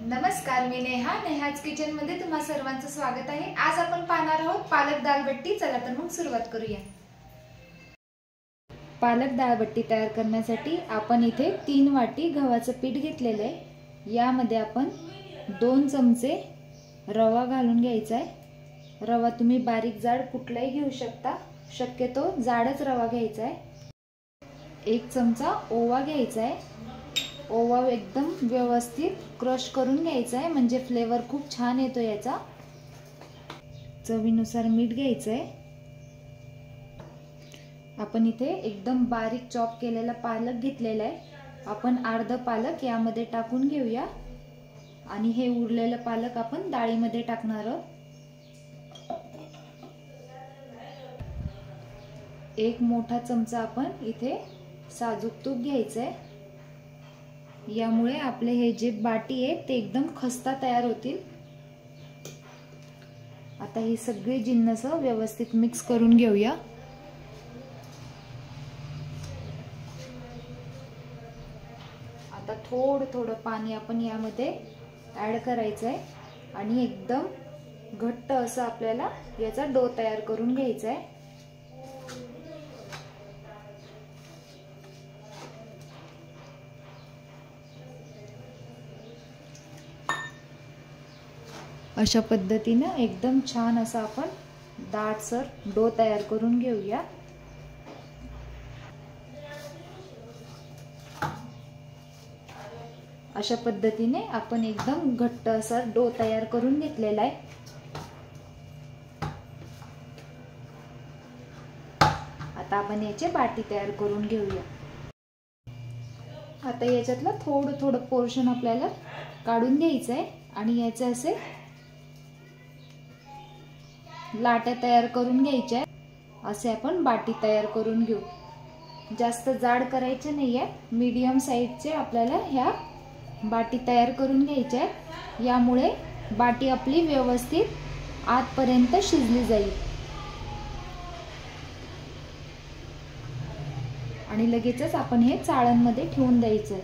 नमस्कार, मी नेहाज किचन मध्ये तुम्हा सर्वांचं स्वागत आहे। आज आपण पाहणार आहोत पालक दाल बट्टी। चला तर मग सुरुवात करूया। पालक दाल बट्टी तयार करण्यासाठी आपण इथे 3 वाटी गव्हाचं पीठ घेतलेलं आहे। यामध्ये आपण 2 चमचे रवा घालून घ्यायचा आहे। रवा तुम्ही बारीक जाड कुठलाही घेऊ शकता, शक्यतो जाडच रवा घ्यायचा आहे। 1 चमचा ओवा घ्यायचा आहे। ओवा एकदम व्यवस्थित क्रश करून घ्यायचा आहे, म्हणजे फ्लेवर खूप छान येतो याचा। चवीनुसार मीठ घ्यायचं आहे। आपण इथे एकदम बारीक चॉप केलेला पालक घेतलेला आहे। आपण अर्धा पालक यामध्ये टाकून घेऊया आणि हे उरलेलं पालक आपण डाळीमध्ये टाकणार आहोत। 1 मोठा चमचा आपण इथे साजूक तूप घ्यायचं आहे। यामुळे आपले हे जे बाटी आहे ते एकदम खस्ता तयार होतील। आता ही सगळी जिन्नस व्यवस्थित मिक्स करून घेऊया। आता थोडं पाणी आपण यामध्ये ऍड करायचं आहे आणि एकदम घट्ट असं आपल्याला याचा डो तयार करून घ्यायचा आहे। अशा पद्धतीने एकदम छान असा आपण दाटसर डो तयार करून घेऊया। अशा पद्धतीने आपण एकदम घट्ट असा डो तयार करून घेतलेला आहे। आता आपण याचे बाटी तयार करून घेऊया। आता याच्यातलं थोडं पोर्शन आपल्याला काढून घ्यायचं आहे आणि याचे असे लाट्या तयार करून घ्यायच्या। असे आपण बाटी तयार करून घेऊ। जास्त जाड करायचे नाहीये, मीडियम साइजचे आपल्याला ह्या बाटी तयार करून घ्यायच्या आहेत। यामुळे बाटी आपली व्यवस्थित आतपर्यंत शिजली जाईल आणि लगेचच आपण हे चाळणमध्ये ठेवून द्यायचं।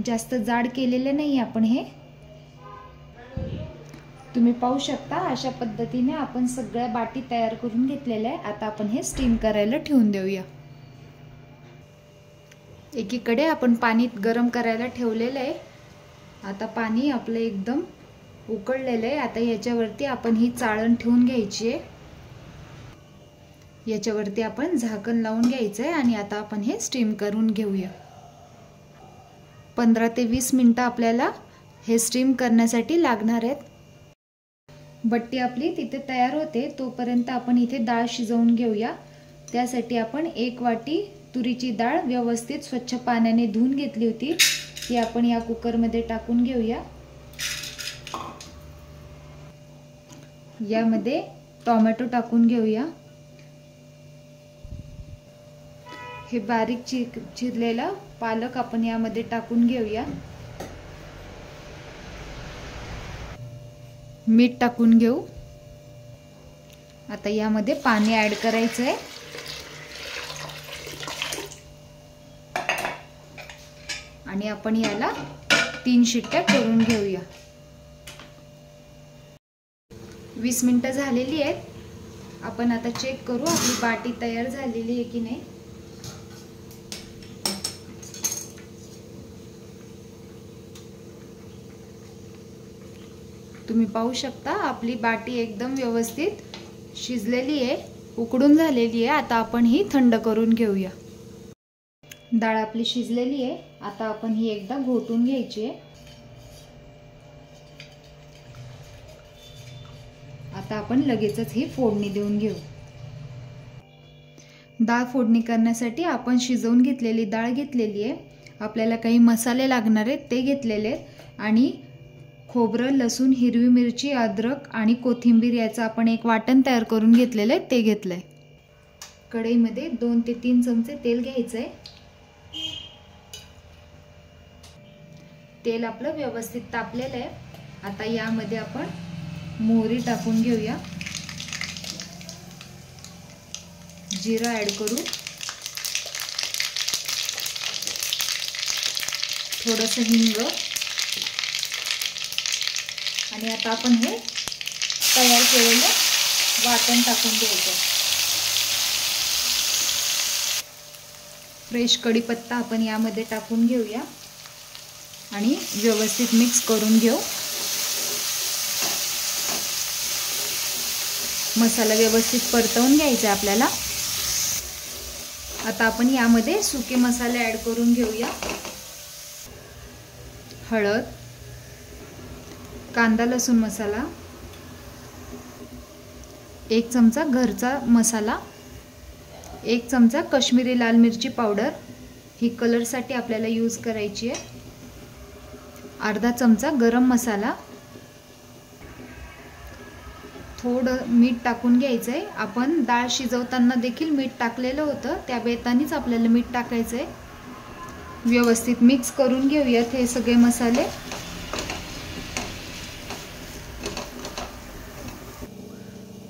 जास्त जाड केलेले नाही आपण हे। तुम्ही पाहू शकता अशा पद्धतीने आपण सगळ्या बाटी तयार करून घेतलेल्या आहे। आता आपण हे स्टीम करायला ठेवून देऊया। एकीकडे आपण पाणी गरम करायला ठेवलेलं आहे। आता पाणी आपलं एकदम उकळलेलं आहे। आता याच्यावरती आपण ही चाळण ठेवून घ्यायची आहे। याच्यावरती आपण झाकण लावून घ्यायचं आहे आणि आता आपण हे स्टीम करून घेऊया। 15 ते 20 मिनिटं आपल्याला हे स्टीम करण्यासाठी लागणार आहेत। बट्टी आपली तिथे तयार होते तोपर्यंत आपण इथे डाळ शिजवून घेऊया। त्यासाठी आपण 1 वाटी तुरीची डाळ व्यवस्थित स्वच्छ पाण्याने धुवून घेतली होती, ती आपण या कुकर मध्ये टाकून घेऊया। यामध्ये टोमॅटो टाकून घेऊया। हे बारीक चिरलेला पालक आपण यामध्ये टाकून घेऊया। मीठ टाकून घेऊ। आता यामध्ये पाणी ऍड करायचं आहे आणि आपण याला 3 शिट्ट्या करून घेऊया। 20 मिनिटं झालेली आहेत। आपण आता चेक करू आपली बाटी तयार झालेली आहे की नाही। तुम्ही पाहू शकता आपली बाटी एकदम व्यवस्थित शिजलेली आहे, उकडून झालेली आहे। आता आपण ही थंड करून घेऊया। डाळ आपली शिजलेली आहे। आता आपण ही एकदा घोटून घ्यायची आहे। आता आपण लगेचच ही फोडणी देऊन घेऊ। डाळ फोडणी करण्यासाठी आपण शिजवून घेतलेली डाळ घेतलेली आहे। आपल्याला काही मसाले लागणार आहेत ते घेतलेले आहेत आणि खोबरं, लसूण, हिरवी मिरची, अद्रक आणि कोथिंबीर याचं आपण एक वाटण तयार करून घेतलेलं आहे ते घेतलंय। कढईमध्ये 2 ते 3 चमचे तेल घ्यायचंय। तेल आपलं व्यवस्थित तापलेलं आहे। आता यामध्ये आपण मोहरी टाकून घेऊया। जिरा ऍड करू। थोडंसं हिंग आणि आता आपण हे तयार केलेलं वाटण टाकून द्यायचं. फ्रेश कढीपत्ता आपण यामध्ये टाकून घेऊया आणि व्यवस्थित मिक्स करून घेऊ. मसाला व्यवस्थित परतवून घ्यायचा आपल्याला. आता आपण यामध्ये सुके मसाले ॲड करून घेऊया. हळद, कांदा लसूण मसाला, 1 चमचा घरचा मसाला, 1 चमचा काश्मीरी लाल मिरची पावडर, ही कलरसाठी आपल्याला यूज करायची आहे. अर्धा चमचा गरम मसाला, थोडं मीठ टाकून घ्यायचं आहे. आपण डाळ शिजवताना देखील मीठ टाकलेलं होतं, त्या बेतानीच आपल्याला मीठ टाकायचं आहे. व्यवस्थित मिक्स करून घेऊयात हे सगळे मसाले.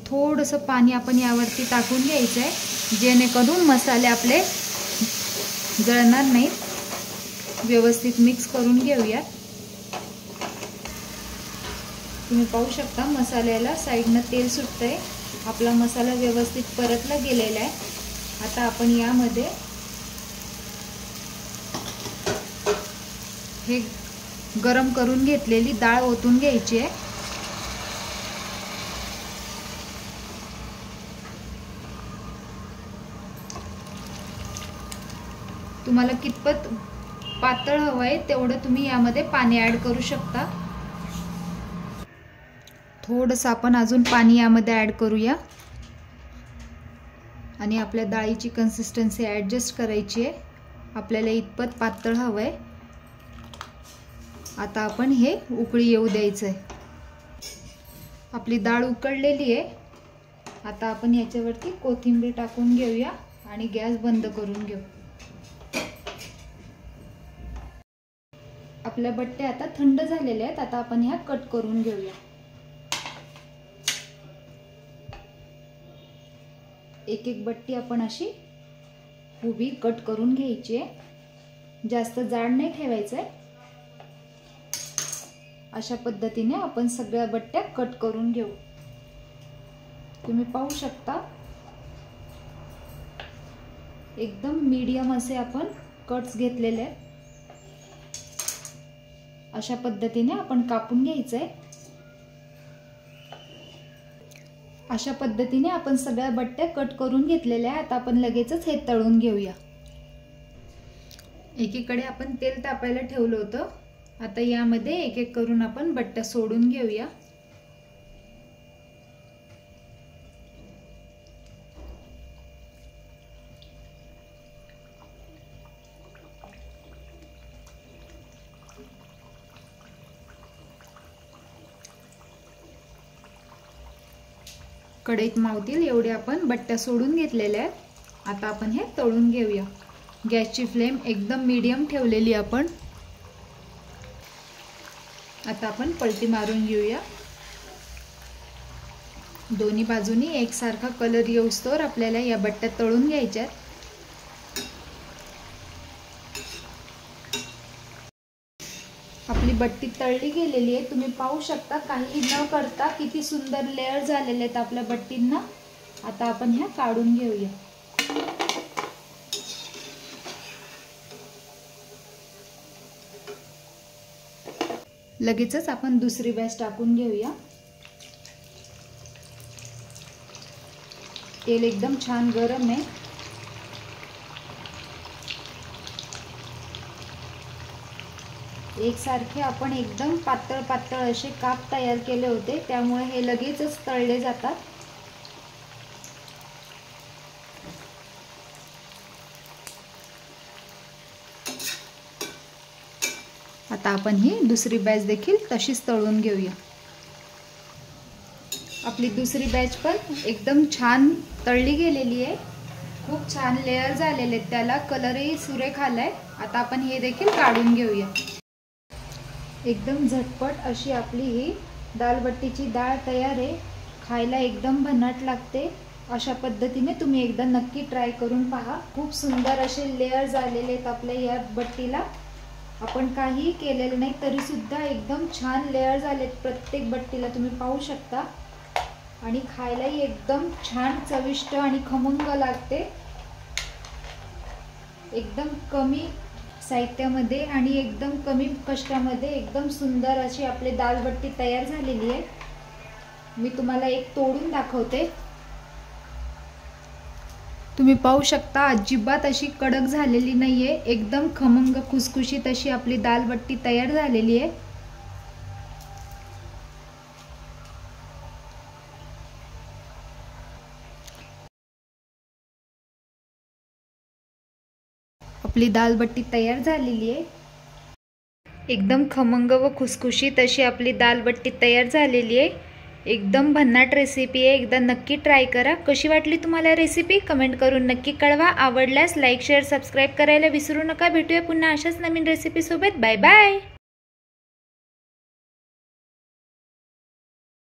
थोडंसं पाणी आपण यावरती टाकून घ्यायचं आहे, जेणेकरून मसाले आपले जळणार नाहीत. व्यवस्थित मिक्स करून घेऊयात. तुम्ही पाहू शकता मसाल्याला साईडनं तेल सुटतंय. आपला मसाला व्यवस्थित परतला गेलेला आहे. आता आपण यामध्ये हे गरम करून घेतलेली डाळ ओतून घ्यायची आहे. तुम्हाला कितपत पातळ हवं आहे तेवढं तुम्ही यामध्ये पाणी ॲड करू शकता. थोडंसं आपण अजून पाणी यामध्ये ॲड करूया आणि आपल्या डाळीची कन्सिस्टन्सी ॲडजस्ट करायची आहे. आपल्याला इतपत पातळ हवं आहे. आता आपण हे उकळी येऊ द्यायचं आहे. आपली डाळ उकळलेली आहे. आता आपण याच्यावरती कोथिंबीर टाकून घेऊया आणि गॅस बंद करून घेऊ. आपल्या बट्ट्या आता थंड झालेल्या आहेत. आता आपण ह्या कट करून घेऊया. एक एक बट्टी आपण अशी उभी कट करून घ्यायची आहे. जास्त जाड नाही ठेवायचं आहे. अशा पद्धतीने आपण सगळ्या बट्ट्या कट करून घेऊ. तुम्ही पाहू शकता एकदम मीडियम असे आपण कट्स घेतलेले आहेत. अशा पद्धतीने आपण कापून घ्यायचं आहे. अशा पद्धतीने आपण सगळ्या बट्ट्या कट करून घेतलेल्या आहेत. आता आपण लगेचच हे तळून घेऊया. एकीकडे आपण तेल तापायला ठेवलं होतं. आता यामध्ये एक एक करून आपण बट्ट्या सोडून घेऊया. कढईत मावतील एवढे आपण बट्ट्या सोडून घेतलेल्या आहेत. आता आपण हे तळून घेऊया. गॅसची फ्लेम एकदम मीडियम ठेवलेली आपण. आता आपण पलटी मारून घेऊया. दोन्ही बाजूनी एकसारखा कलर येऊस्तोवर आपल्याला या बट्ट्या तळून घ्यायच्या आहेत. आपली बट्टी तळली गेलेली आहे. तुम्ही पाहू शकता काही न करता किती सुंदर लेयर झालेले आहेत आपल्या बट्टींना. आता आपण ह्या काढून घेऊया. लगेचच आपण दुसरी बॅच टाकून घेऊया. तेल एकदम छान गरम आहे. एकसारखे आपण एकदम पातळ पातळ असे काप तयार केले होते, त्यामुळे हे लगेचच तळले जातात. आता आपण ही दुसरी बॅच देखील तशीच तळून घेऊया. आपली दुसरी बॅच पण एकदम छान तळली गेलेली आहे. खूप छान लेयर झालेले आहेत. त्याला कलरही सुरेख आलाय. आता आपण हे देखील काढून घेऊया. एकदम झटपट अशी आपली ही दालबट्टीची डाळ तयार आहे. खायला एकदम भन्नाट लागते. अशा पद्धतीने तुम्ही एकदा नक्की ट्राय करून पहा. खूप सुंदर असे लेयर झालेले आहेत आपल्या या बट्टीला. आपण काही केलेलं नाही तरी सुद्धा एकदम छान लेअर झालेत प्रत्येक बट्टीला, तुम्ही पाहू शकता। आणि खायलाही एकदम छान चविष्ट आणि खमंग लागते। एकदम कमी साहित्यामध्ये आणि एकदम कमी कष्टामध्ये एकदम सुंदर अशी आपली दाल बट्टी तयार झालेली आहे। मी तुम्हाला एक तोडून दाखवते। तुम्ही पाहू शकता अजिबात अशी कडक झालेली नाहीये, एकदम खमंग खुसखुशीत अशी आपली दाल बट्टी तयार झालेली आहे। आपली दाल बट्टी तयार झालेली आहे। एकदम खमंग व खुसखुशीत अशी आपली दाल बट्टी तयार झालेली आहे। एकदम भन्नाट रेसिपी आहे, एकदा नक्की ट्राय करा। कशी वाटली तुम्हाला रेसिपी कमेंट करून नक्की कळवा। आवडल्यास लाईक शेअर सबस्क्राइब करायला विसरू नका। भेटूया पुन्हा अशाच नवीन रेसिपी सोबत। Bye bye.